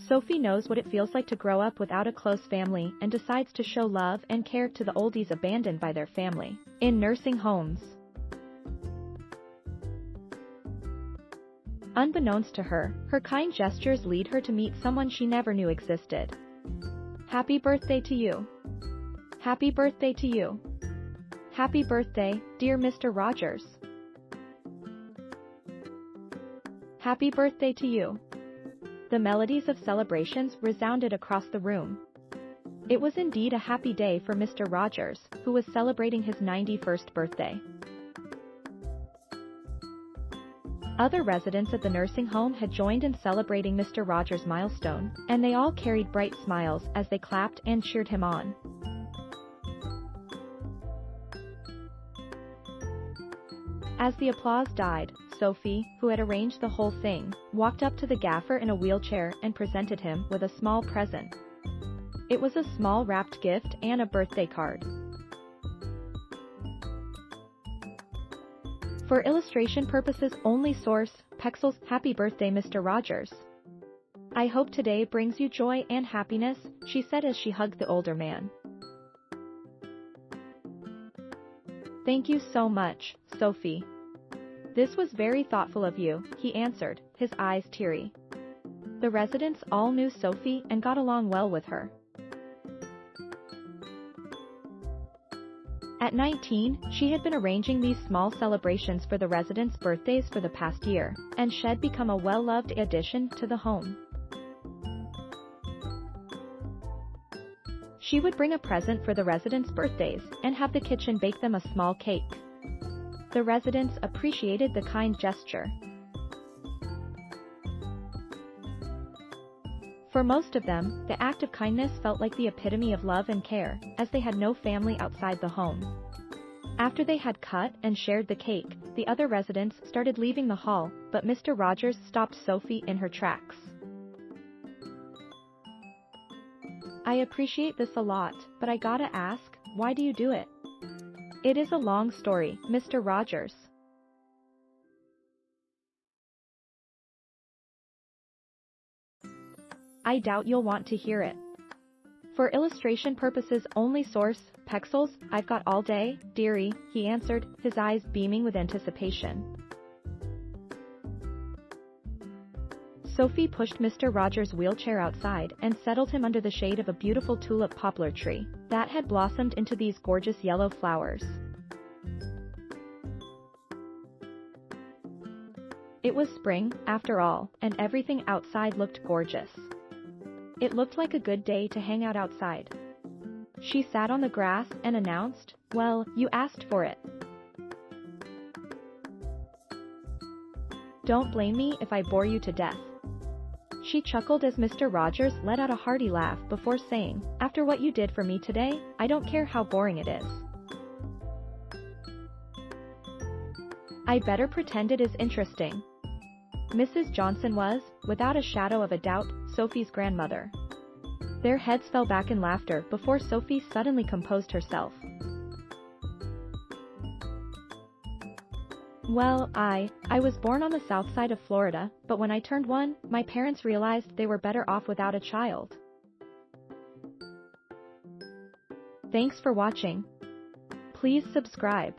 Sophie knows what it feels like to grow up without a close family and decides to show love and care to the oldies abandoned by their family in nursing homes. Unbeknownst to her, her kind gestures lead her to meet someone she never knew existed. Happy birthday to you. Happy birthday to you. Happy birthday, dear Mr. Rogers. Happy birthday to you. The melodies of celebrations resounded across the room. It was indeed a happy day for Mr. Rogers, who was celebrating his 91st birthday. Other residents at the nursing home had joined in celebrating Mr. Rogers' milestone, and they all carried bright smiles as they clapped and cheered him on. As the applause died, Sophie, who had arranged the whole thing, walked up to the gaffer in a wheelchair and presented him with a small present. It was a small wrapped gift and a birthday card. For illustration purposes only. Source, Pexels. Happy birthday, Mr. Rogers. I hope today brings you joy and happiness, she said as she hugged the older man. Thank you so much, Sophie. This was very thoughtful of you, he answered, his eyes teary. The residents all knew Sophie and got along well with her. At 19, she had been arranging these small celebrations for the residents' birthdays for the past year, and she'd become a well-loved addition to the home. She would bring a present for the residents' birthdays and have the kitchen bake them a small cake. The residents appreciated the kind gesture. For most of them, the act of kindness felt like the epitome of love and care, as they had no family outside the home. After they had cut and shared the cake, the other residents started leaving the hall, but Mr. Rogers stopped Sophie in her tracks. I appreciate this a lot, but I gotta ask, why do you do it? It is a long story, Mr. Rogers. I doubt you'll want to hear it. For illustration purposes only. Source, Pexels. I've got all day, dearie, he answered, his eyes beaming with anticipation. Sophie pushed Mr. Rogers' wheelchair outside and settled him under the shade of a beautiful tulip poplar tree that had blossomed into these gorgeous yellow flowers. It was spring, after all, and everything outside looked gorgeous. It looked like a good day to hang out outside. She sat on the grass and announced, "Well, you asked for it. Don't blame me if I bore you to death." She chuckled as Mr. Rogers let out a hearty laugh before saying, "After what you did for me today, I don't care how boring it is. I better pretend it is interesting." Mrs. Johnson was, without a shadow of a doubt, Sophie's grandmother. Their heads fell back in laughter before Sophie suddenly composed herself. "Well, I was born on the south side of Florida, but when I turned 1, my parents realized they were better off without a child." Thanks for watching. Please subscribe.